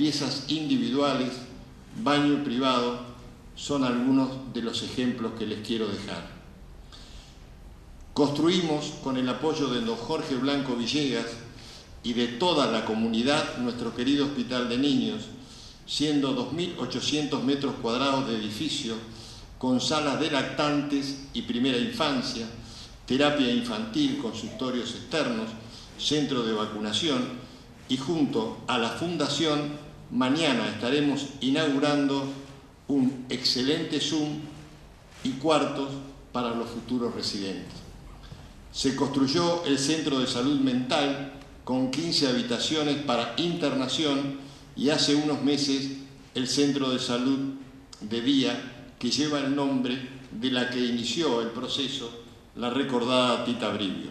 piezas individuales, baño privado, son algunos de los ejemplos que les quiero dejar. Construimos, con el apoyo de don Jorge Blanco Villegas y de toda la comunidad, nuestro querido Hospital de Niños, siendo 2.800 metros cuadrados de edificio, con salas de lactantes y primera infancia, terapia infantil, consultorios externos, centro de vacunación, y junto a la Fundación, mañana estaremos inaugurando un excelente Zoom y cuartos para los futuros residentes. Se construyó el Centro de Salud Mental con 15 habitaciones para internación y hace unos meses el Centro de Salud de Día, que lleva el nombre de la que inició el proceso, la recordada Tita Brivio.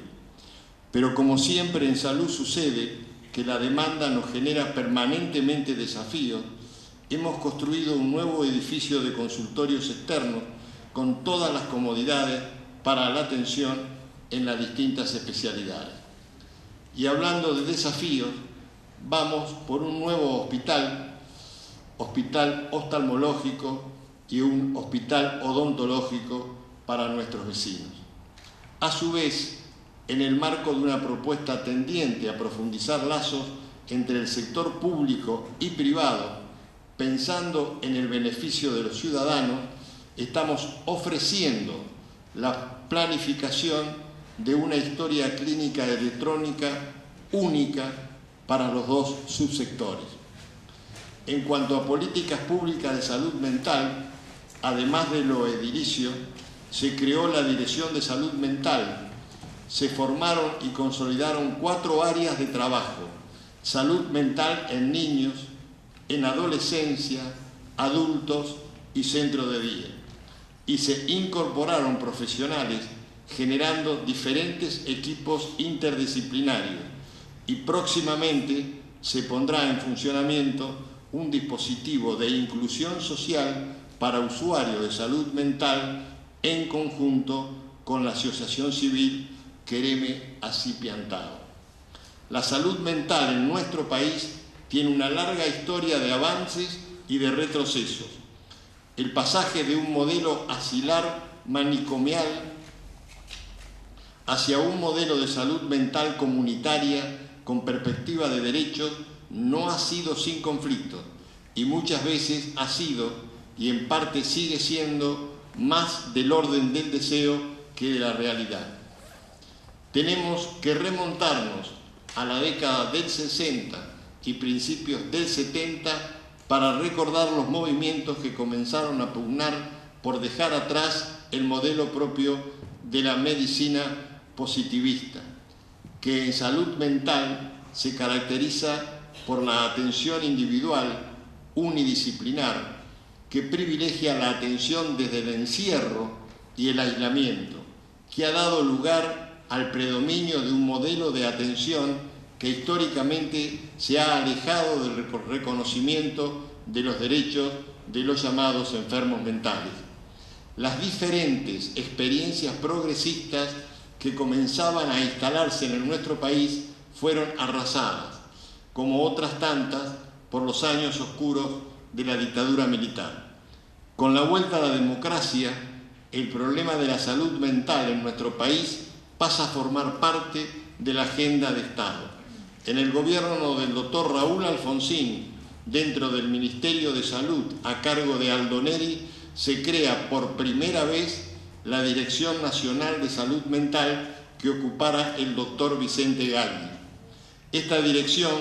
Pero como siempre en salud sucede que la demanda nos genera permanentemente desafíos, hemos construido un nuevo edificio de consultorios externos con todas las comodidades para la atención en las distintas especialidades. Y hablando de desafíos, vamos por un nuevo hospital oftalmológico y un hospital odontológico para nuestros vecinos. A su vez, en el marco de una propuesta tendiente a profundizar lazos entre el sector público y privado, pensando en el beneficio de los ciudadanos, estamos ofreciendo la planificación de una historia clínica electrónica única para los dos subsectores. En cuanto a políticas públicas de salud mental, además de lo edilicio, se creó la Dirección de Salud Mental. Se formaron y consolidaron 4 áreas de trabajo: salud mental en niños, en adolescencia, adultos y centro de día. Y se incorporaron profesionales generando diferentes equipos interdisciplinarios. Y próximamente se pondrá en funcionamiento un dispositivo de inclusión social para usuarios de salud mental en conjunto con la Asociación Civil Quereme Así Piantado. La salud mental en nuestro país tiene una larga historia de avances y de retrocesos. El pasaje de un modelo asilar manicomial hacia un modelo de salud mental comunitaria con perspectiva de derechos no ha sido sin conflictos y muchas veces ha sido, y en parte sigue siendo, más del orden del deseo que de la realidad. Tenemos que remontarnos a la década del 60 y principios del 70 para recordar los movimientos que comenzaron a pugnar por dejar atrás el modelo propio de la medicina positivista, que en salud mental se caracteriza por la atención individual unidisciplinar, que privilegia la atención desde el encierro y el aislamiento, que ha dado lugar al predominio de un modelo de atención que históricamente se ha alejado del reconocimiento de los derechos de los llamados enfermos mentales. Las diferentes experiencias progresistas que comenzaban a instalarse en nuestro país fueron arrasadas, como otras tantas, por los años oscuros de la dictadura militar. Con la vuelta a la democracia, el problema de la salud mental en nuestro país pasa a formar parte de la agenda de Estado. En el gobierno del doctor Raúl Alfonsín, dentro del Ministerio de Salud a cargo de Aldo Neri, se crea por primera vez la Dirección Nacional de Salud Mental que ocupara el doctor Vicente Gaggi. Esta dirección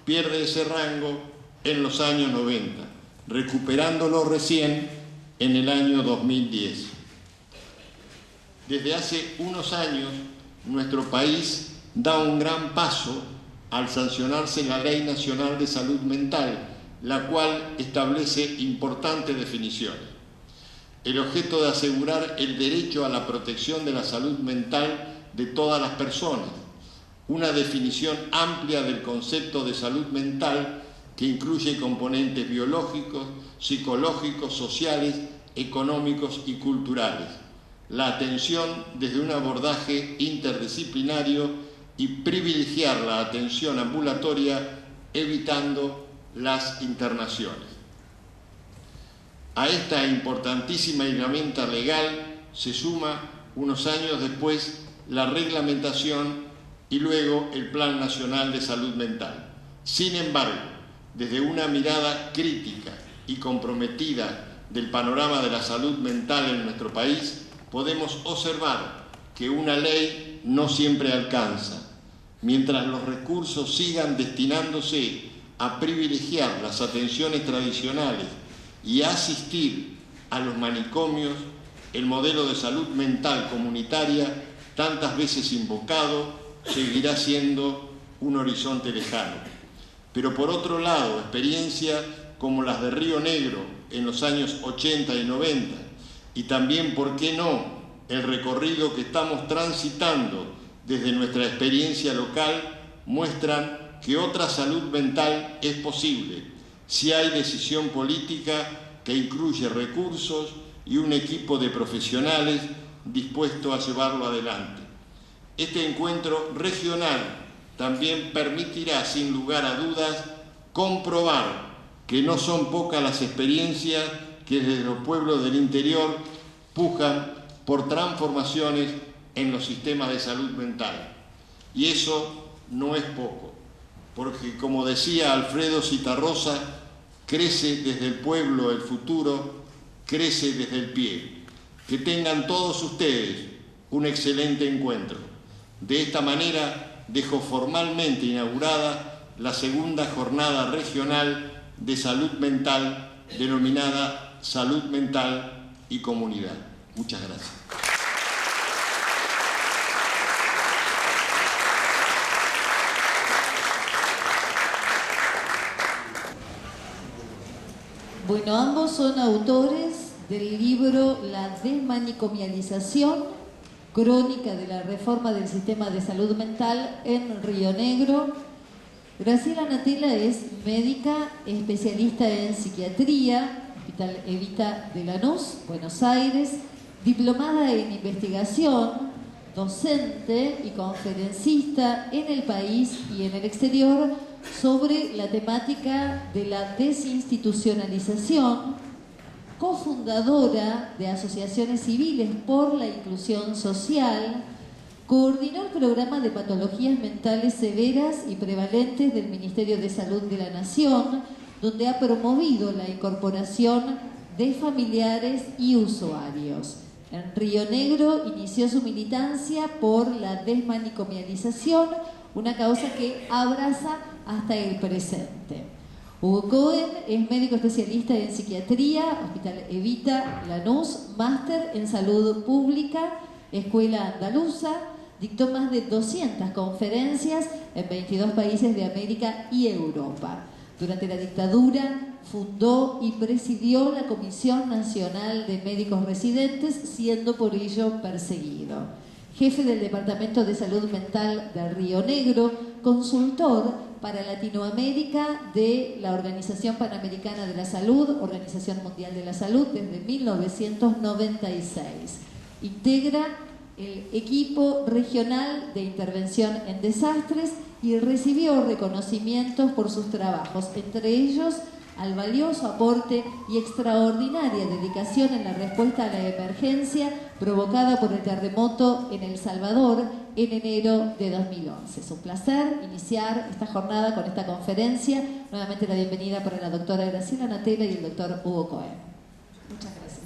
pierde ese rango en los años 90, recuperándolo recién en el año 2010. Desde hace unos años, nuestro país da un gran paso al sancionarse la Ley Nacional de Salud Mental, la cual establece importantes definiciones. El objeto de asegurar el derecho a la protección de la salud mental de todas las personas, una definición amplia del concepto de salud mental que incluye componentes biológicos, psicológicos, sociales, económicos y culturales. La atención desde un abordaje interdisciplinario y privilegiar la atención ambulatoria, evitando las internaciones. A esta importantísima herramienta legal se suma, unos años después, la reglamentación y luego el Plan Nacional de Salud Mental. Sin embargo, desde una mirada crítica y comprometida del panorama de la salud mental en nuestro país, podemos observar que una ley no siempre alcanza. Mientras los recursos sigan destinándose a privilegiar las atenciones tradicionales y a asistir a los manicomios, el modelo de salud mental comunitaria, tantas veces invocado, seguirá siendo un horizonte lejano. Pero por otro lado, experiencias como las de Río Negro en los años 80 y 90, y también, ¿por qué no?, el recorrido que estamos transitando desde nuestra experiencia local, muestran que otra salud mental es posible si hay decisión política que incluye recursos y un equipo de profesionales dispuestos a llevarlo adelante. Este encuentro regional también permitirá, sin lugar a dudas, comprobar que no son pocas las experiencias que desde los pueblos del interior pujan por transformaciones en los sistemas de salud mental. Y eso no es poco, porque, como decía Alfredo Zitarrosa, crece desde el pueblo el futuro, crece desde el pie. Que tengan todos ustedes un excelente encuentro. De esta manera dejo formalmente inaugurada la segunda jornada regional de salud mental, denominada Salud Mental y Comunidad. Muchas gracias. Bueno, ambos son autores del libro La desmanicomialización, crónica de la reforma del sistema de salud mental en Río Negro. Graciela Natella es médica, especialista en psiquiatría, Hospital Evita de Lanús, Buenos Aires, diplomada en investigación, docente y conferencista en el país y en el exterior sobre la temática de la desinstitucionalización, cofundadora de asociaciones civiles por la inclusión social, coordinó el programa de patologías mentales severas y prevalentes del Ministerio de Salud de la Nación, donde ha promovido la incorporación de familiares y usuarios. En Río Negro inició su militancia por la desmanicomialización, una causa que abraza hasta el presente. Hugo Cohen es médico especialista en psiquiatría, Hospital Evita Lanús, máster en salud pública, Escuela Andaluza, dictó más de 200 conferencias en 22 países de América y Europa. Durante la dictadura fundó y presidió la Comisión Nacional de Médicos Residentes, siendo por ello perseguido. Jefe del Departamento de Salud Mental de Río Negro, consultor para Latinoamérica de la Organización Panamericana de la Salud, Organización Mundial de la Salud, desde 1996. Integra el equipo regional de intervención en desastres y recibió reconocimientos por sus trabajos, entre ellos al valioso aporte y extraordinaria dedicación en la respuesta a la emergencia provocada por el terremoto en El Salvador en enero de 2011. Es un placer iniciar esta jornada con esta conferencia. Nuevamente la bienvenida para la doctora Graciela Natella y el doctor Hugo Cohen. Muchas gracias.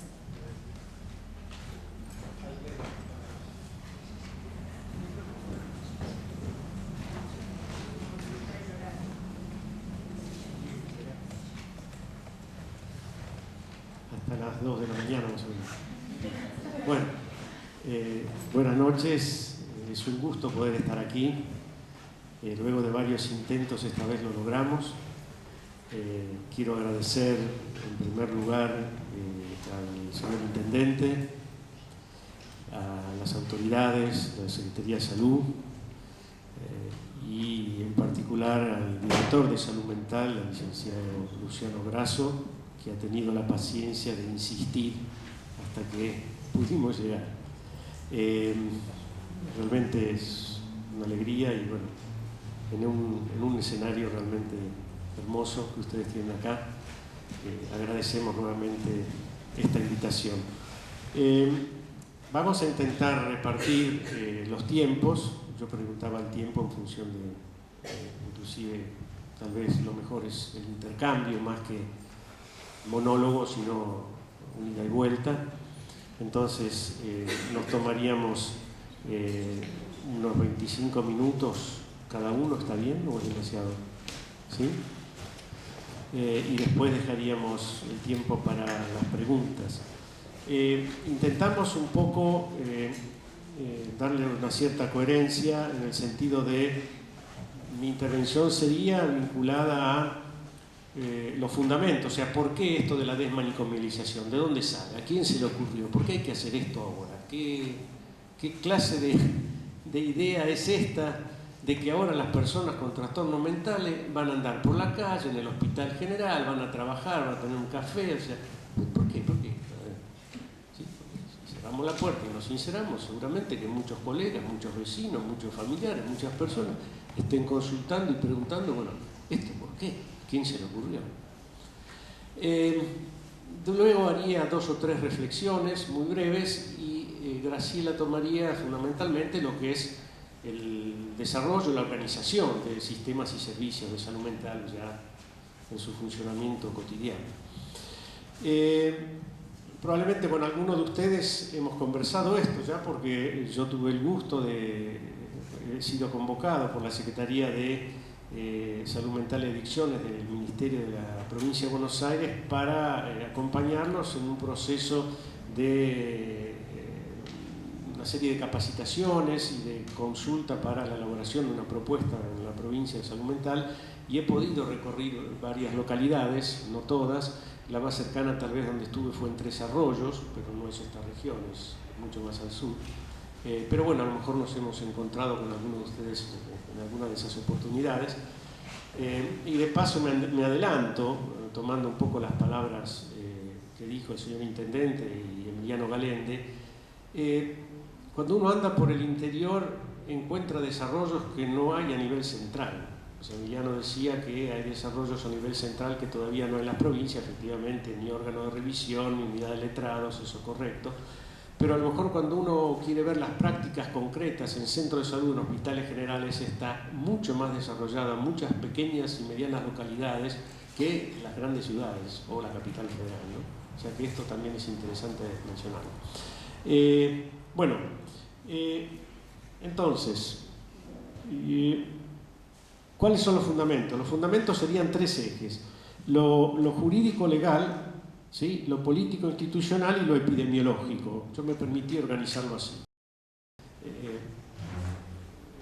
A las 2 de la mañana más o menos. Bueno, buenas noches, es un gusto poder estar aquí. Luego de varios intentos, esta vez lo logramos. Quiero agradecer en primer lugar al señor Intendente, a las autoridades de la Secretaría de Salud y en particular al director de Salud Mental, el licenciado Luciano Grasso, que ha tenido la paciencia de insistir hasta que pudimos llegar. Realmente es una alegría y bueno, en un escenario realmente hermoso que ustedes tienen acá. Agradecemos nuevamente esta invitación. Vamos a intentar repartir los tiempos. Yo preguntaba el tiempo en función de, inclusive, tal vez lo mejor es el intercambio más que monólogo, sino un ida y vuelta. Entonces nos tomaríamos unos 25 minutos cada uno. ¿Está bien o es demasiado? ¿Sí? Y después dejaríamos el tiempo para las preguntas. Intentamos un poco darle una cierta coherencia en el sentido de mi intervención sería vinculada a los fundamentos, o sea, ¿por qué esto de la desmanicomialización? ¿De dónde sale? ¿A quién se le ocurrió? ¿Por qué hay que hacer esto ahora? ¿Qué clase de idea es esta de que ahora las personas con trastornos mentales van a andar por la calle, en el hospital general, van a trabajar, van a tener un café? O sea, ¿por qué? ¿Sí? Si cerramos la puerta y nos sinceramos, seguramente que muchos colegas, muchos vecinos, muchos familiares, muchas personas estén consultando y preguntando, bueno, ¿esto por qué? ¿Quién se le ocurrió? Luego haría 2 o 3 reflexiones muy breves y Graciela tomaría fundamentalmente lo que es el desarrollo y la organización de sistemas y servicios de salud mental ya en su funcionamiento cotidiano. Probablemente con algunos de ustedes hemos conversado esto ya, porque yo tuve el gusto he sido convocado por la Secretaría de Salud Mental y Adicciones del Ministerio de la Provincia de Buenos Aires para acompañarlos en un proceso de una serie de capacitaciones y de consulta para la elaboración de una propuesta en la provincia de salud mental, y he podido recorrer varias localidades, no todas. La más cercana tal vez donde estuve fue en Tres Arroyos, pero no es esta región, es mucho más al sur. Pero bueno, a lo mejor nos hemos encontrado con algunos de ustedes en alguna de esas oportunidades. Y de paso me adelanto, tomando un poco las palabras que dijo el señor Intendente y Emiliano Galende. Cuando uno anda por el interior encuentra desarrollos que no hay a nivel central. O sea, Emiliano decía que hay desarrollos a nivel central que todavía no hay en las provincias, efectivamente, ni órgano de revisión, ni unidad de letrados, eso es correcto. Pero a lo mejor cuando uno quiere ver las prácticas concretas en centros de salud, en hospitales generales, está mucho más desarrollada en muchas pequeñas y medianas localidades que las grandes ciudades o la capital federal, ¿no? O sea que esto también es interesante mencionarlo. Entonces, ¿cuáles son los fundamentos? Los fundamentos serían 3 ejes: lo jurídico-legal, ¿sí?, lo político-institucional y lo epidemiológico. Yo me permití organizarlo así.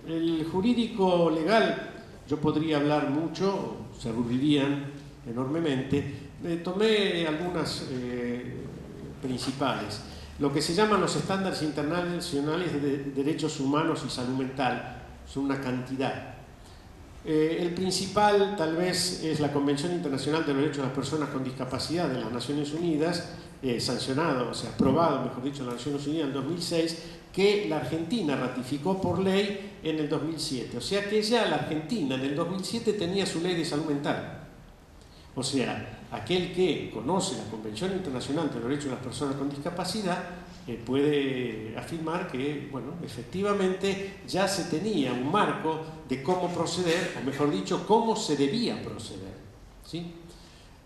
El jurídico-legal, yo podría hablar mucho, se aburrirían enormemente. Tomé algunas principales. Lo que se llaman los estándares internacionales de derechos humanos y salud mental, son una cantidad. El principal tal vez es la Convención Internacional de los Derechos de las Personas con Discapacidad de las Naciones Unidas, sancionado, o sea, aprobado, mejor dicho, en las Naciones Unidas en 2006, que la Argentina ratificó por ley en el 2007. O sea que ya la Argentina en el 2007 tenía su ley de salud mental. O sea, aquel que conoce la Convención Internacional de los Derechos de las Personas con Discapacidad puede afirmar que, bueno, efectivamente ya se tenía un marco de cómo proceder, o mejor dicho, cómo se debía proceder, ¿sí?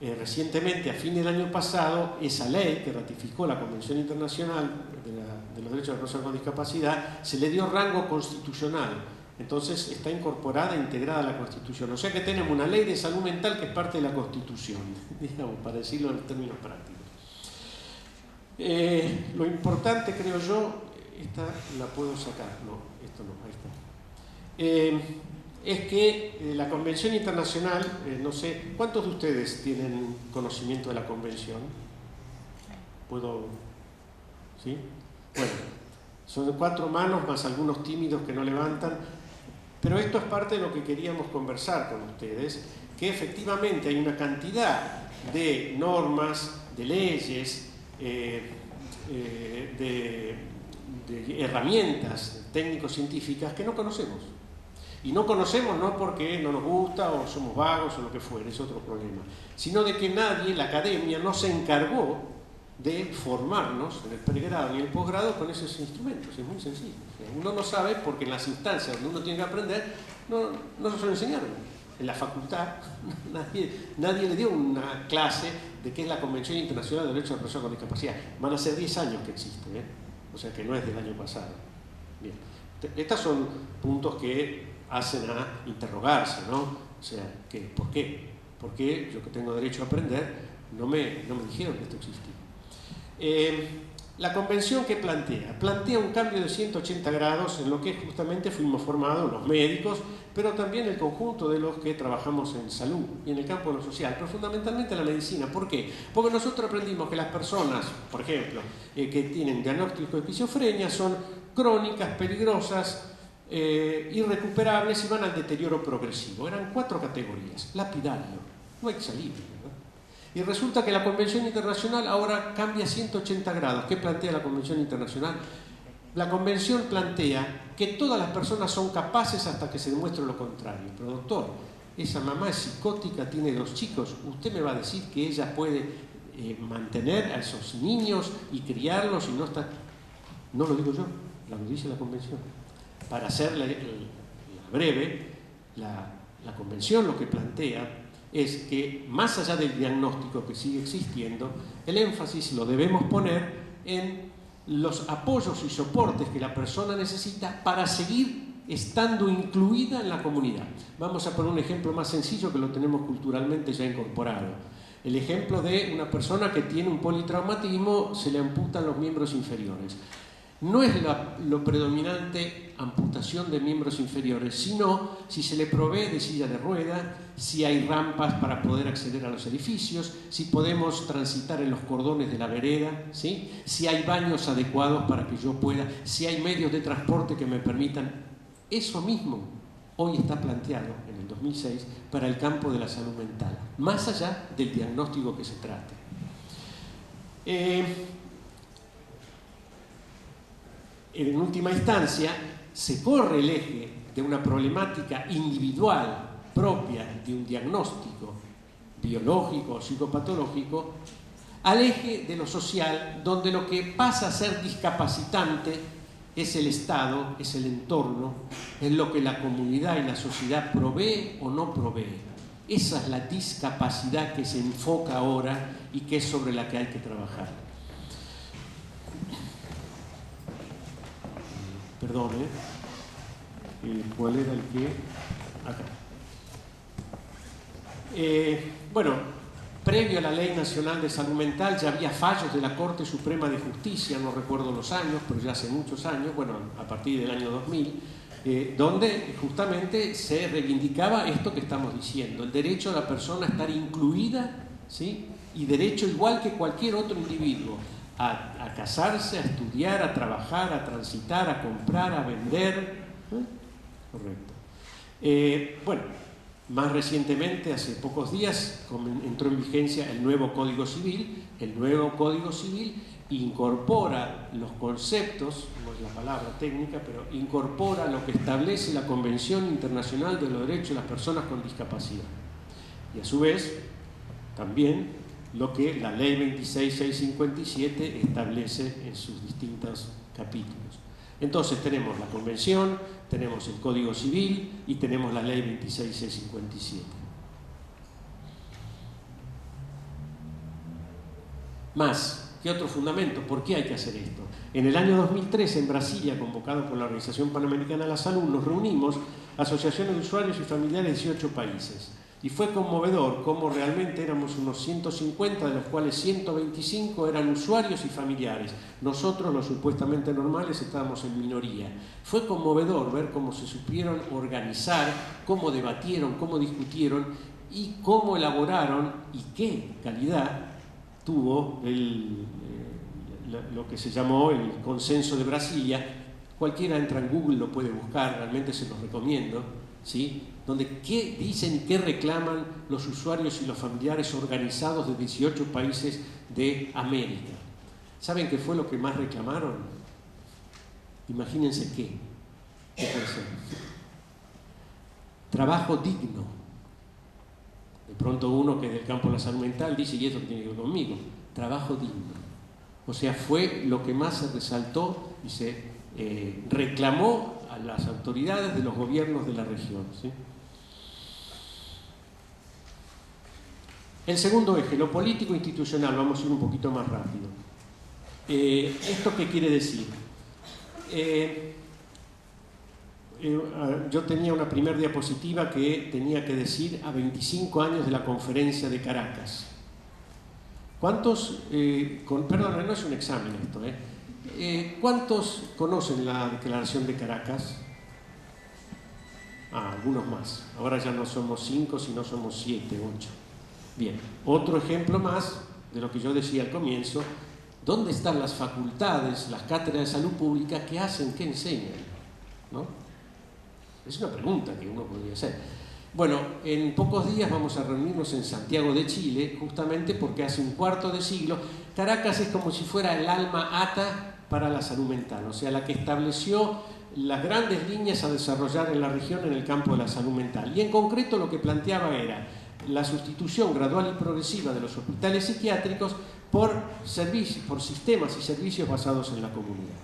Recientemente, a fin del año pasado, esa ley que ratificó la Convención Internacional de los Derechos de las Personas con Discapacidad se le dio rango constitucional. Entonces está incorporada, integrada a la Constitución. O sea que tenemos una ley de salud mental que es parte de la Constitución, digamos, para decirlo en términos prácticos. Lo importante, creo yo, esta la puedo sacar, no, esto no, ahí está. Es que la Convención Internacional, no sé, ¿cuántos de ustedes tienen conocimiento de la Convención? ¿Puedo? ¿Sí? Bueno, son 4 manos más algunos tímidos que no levantan. Pero esto es parte de lo que queríamos conversar con ustedes, que efectivamente hay una cantidad de normas, de leyes, de herramientas técnico-científicas que no conocemos. Y no conocemos no porque no nos gusta o somos vagos o lo que fuera, es otro problema, sino de que nadie, la academia, no se encargó de formarnos en el pregrado ni en el posgrado con esos instrumentos. Es muy sencillo. Uno no sabe porque en las instancias donde uno tiene que aprender no se lo enseñaron. En la facultad nadie le dio una clase de qué es la Convención Internacional de Derechos de las Personas con Discapacidad. Van a ser 10 años que existe, o sea que no es del año pasado. Bien. Estos son puntos que hacen a interrogarse, ¿no? O sea, ¿por qué? ¿Por qué yo que tengo derecho a aprender no me dijeron que esto existía? La convención que plantea un cambio de 180 grados en lo que justamente fuimos formados los médicos, pero también el conjunto de los que trabajamos en salud y en el campo de lo social, pero fundamentalmente en la medicina. ¿Por qué? Porque nosotros aprendimos que las personas, por ejemplo, que tienen diagnóstico de esquizofrenia son crónicas, peligrosas, irrecuperables y van al deterioro progresivo. Eran 4 categorías, lapidario, no hay que salir, ¿verdad? Y resulta que la Convención Internacional ahora cambia 180 grados. ¿Qué plantea la Convención Internacional? La Convención plantea que todas las personas son capaces hasta que se demuestre lo contrario. Pero doctor, esa mamá es psicótica, tiene 2 chicos, ¿usted me va a decir que ella puede mantener a esos niños y criarlos y no está? No lo digo yo, lo dice la Convención. Para hacerla breve, la Convención lo que plantea es que, más allá del diagnóstico que sigue existiendo, el énfasis lo debemos poner en los apoyos y soportes que la persona necesita para seguir estando incluida en la comunidad. Vamos a poner un ejemplo más sencillo que lo tenemos culturalmente ya incorporado. El ejemplo de una persona que tiene un politraumatismo, se le amputan los miembros inferiores. No es lo predominante amputación de miembros inferiores, sino si se le provee de silla de rueda, si hay rampas para poder acceder a los edificios, si podemos transitar en los cordones de la vereda, ¿sí? Si hay baños adecuados para que yo pueda, si hay medios de transporte que me permitan. Eso mismo hoy está planteado en el 2006 para el campo de la salud mental, más allá del diagnóstico que se trate. En última instancia, se corre el eje de una problemática individual propia de un diagnóstico biológico o psicopatológico al eje de lo social, donde lo que pasa a ser discapacitante es el Estado, es el entorno, es lo que la comunidad y la sociedad provee o no provee. Esa es la discapacidad que se enfoca ahora y que es sobre la que hay que trabajar. Perdón, ¿cuál era el que? Acá. Bueno, previo a la Ley Nacional de Salud Mental ya había fallos de la Corte Suprema de Justicia, no recuerdo los años, pero ya hace muchos años, bueno, a partir del año 2000, donde justamente se reivindicaba esto que estamos diciendo, el derecho a la persona a estar incluida, ¿sí? Y derecho igual que cualquier otro individuo a casarse, a estudiar, a trabajar, a transitar, a comprar, a vender. Correcto. Bueno, más recientemente, hace pocos días, entró en vigencia el nuevo Código Civil. El nuevo Código Civil incorpora los conceptos, no es la palabra técnica, pero incorpora lo que establece la Convención Internacional de los Derechos de las Personas con Discapacidad. Y a su vez, también lo que la Ley 26657 establece en sus distintos capítulos. Entonces tenemos la Convención, tenemos el Código Civil y tenemos la Ley 26657. Más, ¿qué otro fundamento? ¿Por qué hay que hacer esto? En el año 2013, en Brasilia, convocado por la Organización Panamericana de la Salud, nos reunimos, asociaciones de usuarios y familiares de 18 países. Y fue conmovedor cómo realmente éramos unos 150, de los cuales 125 eran usuarios y familiares. Nosotros, los supuestamente normales, estábamos en minoría. Fue conmovedor ver cómo se supieron organizar, cómo debatieron, cómo discutieron y cómo elaboraron y qué calidad tuvo lo que se llamó el Consenso de Brasilia. Cualquiera entra en Google, lo puede buscar, realmente se los recomiendo, ¿sí? Donde qué dicen y qué reclaman los usuarios y los familiares organizados de 18 países de América. ¿Saben qué fue lo que más reclamaron? Imagínense qué. trabajo digno. De pronto uno que es del campo de la salud mental dice, ¿y esto tiene que ver conmigo? Trabajo digno. O sea, fue lo que más se resaltó y se reclamó a las autoridades de los gobiernos de la región, ¿sí? El segundo eje, lo político institucional, vamos a ir un poquito más rápido. ¿Esto qué quiere decir? Yo tenía una primera diapositiva que tenía que decir a 25 años de la conferencia de Caracas. ¿Cuántos, perdón, no es un examen esto, ¿cuántos conocen la Declaración de Caracas? Algunos más. Ahora ya no somos 5, sino somos 7, 8. Bien, otro ejemplo más de lo que yo decía al comienzo. ¿Dónde están las facultades, las cátedras de salud pública que hacen, que enseñan? ¿No? Es una pregunta que uno podría hacer. Bueno, en pocos días vamos a reunirnos en Santiago de Chile, justamente porque hace un cuarto de siglo Caracas es como si fuera el alma ata para la salud mental, o sea, la que estableció las grandes líneas a desarrollar en la región en el campo de la salud mental. Y en concreto lo que planteaba era la sustitución gradual y progresiva de los hospitales psiquiátricos por servicios, por sistemas y servicios basados en la comunidad.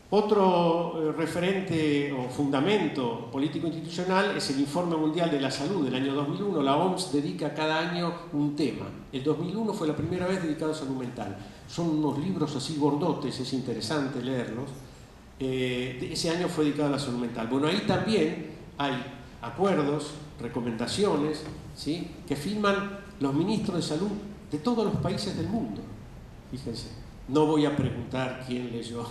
Otro referente o fundamento político-institucional es el Informe Mundial de la Salud del año 2001. La OMS dedica cada año un tema. El 2001 fue la primera vez dedicado a salud mental. Son unos libros así gordotes, es interesante leerlos. Ese año fue dedicado a la salud mental. Bueno, ahí también hay acuerdos, recomendaciones, ¿sí?, que firman los ministros de salud de todos los países del mundo. Fíjense. No voy a preguntar quién leyó.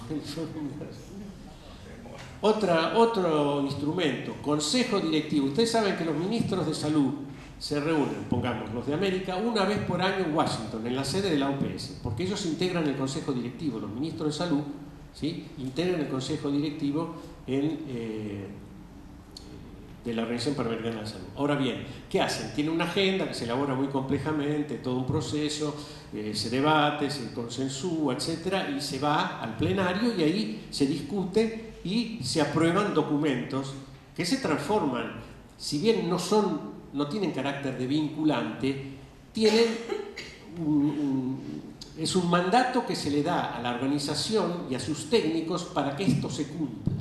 Otro instrumento, consejo directivo. Ustedes saben que los ministros de salud se reúnen, pongamos, los de América, una vez por año en Washington, en la sede de la OPS, porque ellos integran el consejo directivo. Los ministros de salud, ¿sí?, integran el consejo directivo de la Organización Panamericana de la Salud. Ahora bien, ¿qué hacen? Tienen una agenda que se elabora muy complejamente, todo un proceso, se debate, se consensúa, etc., y se va al plenario y ahí se discute y se aprueban documentos que se transforman, si bien no tienen carácter de vinculante, es un mandato que se le da a la organización y a sus técnicos para que esto se cumpla.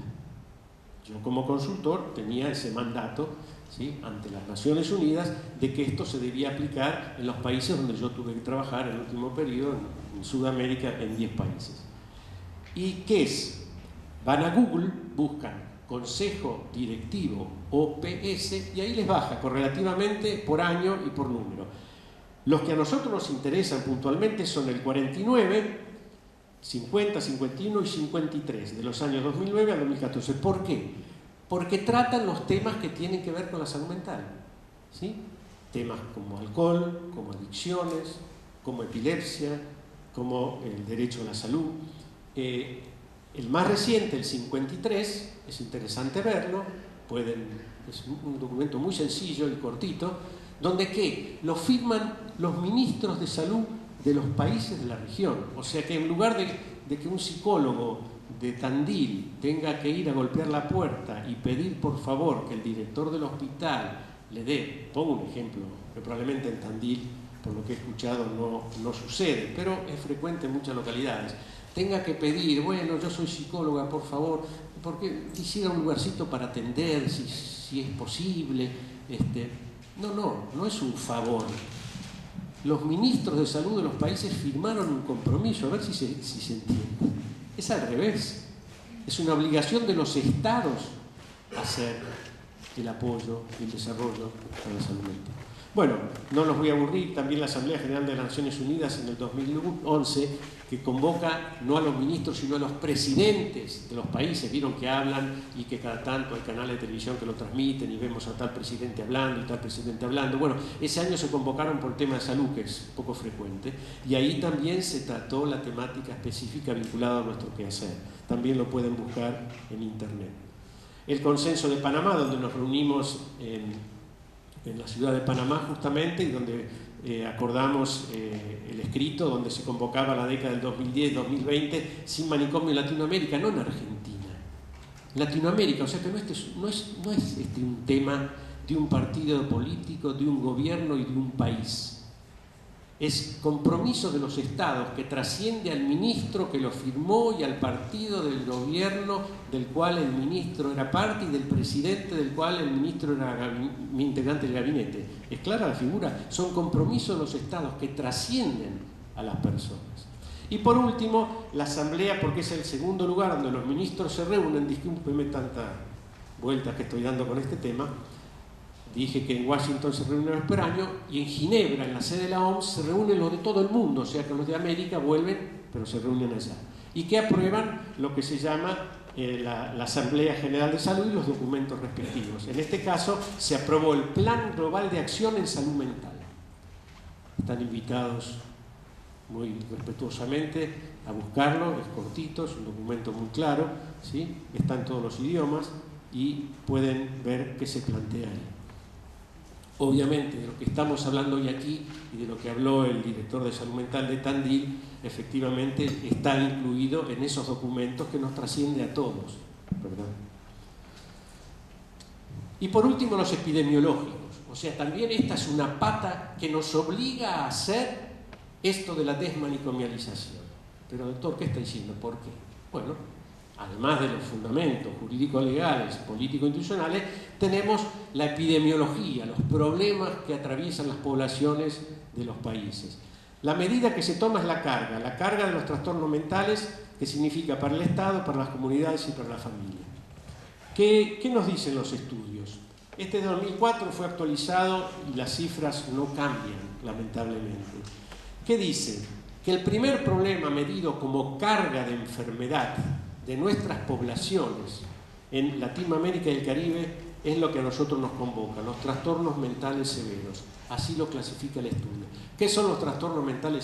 Yo como consultor tenía ese mandato, ¿sí?, ante las Naciones Unidas, de que esto se debía aplicar en los países donde yo tuve que trabajar en el último periodo, en Sudamérica, en 10 países. ¿Y qué es? Van a Google, buscan Consejo Directivo OPS y ahí les baja correlativamente por año y por número. Los que a nosotros nos interesan puntualmente son el 49, 50, 51 y 53, de los años 2009 a 2014. ¿Por qué? Porque tratan los temas que tienen que ver con la salud mental, ¿sí? Temas como alcohol, como adicciones, como epilepsia, como el derecho a la salud. El más reciente, el 53, es interesante verlo, es un documento muy sencillo y cortito, donde ¿qué? Lo firman los ministros de salud de los países de la región. O sea que en lugar de que un psicólogo de Tandil tenga que ir a golpear la puerta y pedir por favor que el director del hospital le dé, pongo un ejemplo, que probablemente en Tandil, por lo que he escuchado, no sucede, pero es frecuente en muchas localidades, tenga que pedir, bueno, yo soy psicóloga, por favor, porque quisiera un lugarcito para atender, si es posible. No es un favor. Los ministros de salud de los países firmaron un compromiso, a ver si se entiende. Es al revés. Es una obligación de los estados hacer el apoyo y el desarrollo de la salud mental. Bueno, no los voy a aburrir. También la Asamblea General de las Naciones Unidas en el 2011, que convoca no a los ministros sino a los presidentes de los países, vieron que hablan y que cada tanto hay canales de televisión que lo transmiten y vemos a tal presidente hablando y tal presidente hablando. Bueno, ese año se convocaron por el tema de salud, que es poco frecuente, y ahí también se trató la temática específica vinculada a nuestro quehacer. También lo pueden buscar en internet. El Consenso de Panamá, donde nos reunimos en la ciudad de Panamá justamente, y donde acordamos el escrito donde se convocaba la década del 2010-2020 sin manicomio en Latinoamérica, no en Argentina, Latinoamérica, o sea que no es un tema de un partido político, de un gobierno y de un país. Es compromiso de los estados que trasciende al ministro que lo firmó y al partido del gobierno del cual el ministro era parte y del presidente del cual el ministro era integrante del gabinete. ¿Es clara la figura? Son compromisos de los estados que trascienden a las personas. Y por último, la asamblea, porque es el segundo lugar donde los ministros se reúnen. Discúlpeme tantas vueltas que estoy dando con este tema. Dije que en Washington se reúnen una vez por año y en Ginebra, en la sede de la OMS, se reúnen los de todo el mundo, o sea que los de América vuelven, pero se reúnen allá. Y que aprueban lo que se llama la Asamblea General de Salud y los documentos respectivos. En este caso, se aprobó el Plan Global de Acción en Salud Mental. Están invitados muy respetuosamente a buscarlo, es cortito, es un documento muy claro, ¿sí? Está en todos los idiomas y pueden ver qué se plantea ahí. Obviamente, de lo que estamos hablando hoy aquí y de lo que habló el director de Salud Mental de Tandil, efectivamente está incluido en esos documentos que nos trasciende a todos, ¿verdad? Y por último, los epidemiológicos. O sea, también esta es una pata que nos obliga a hacer esto de la desmanicomialización. Pero doctor, ¿qué está diciendo? ¿Por qué? Bueno, además de los fundamentos jurídico-legales, político-institucionales, tenemos la epidemiología, los problemas que atraviesan las poblaciones de los países. La medida que se toma es la carga de los trastornos mentales, que significa para el Estado, para las comunidades y para la familia. ¿Qué nos dicen los estudios? Este de 2004 fue actualizado y las cifras no cambian, lamentablemente. ¿Qué dice? Que el primer problema medido como carga de enfermedad de nuestras poblaciones en Latinoamérica y el Caribe es lo que a nosotros nos convoca, los trastornos mentales severos. Así lo clasifica el estudio. ¿Qué son los trastornos mentales severos?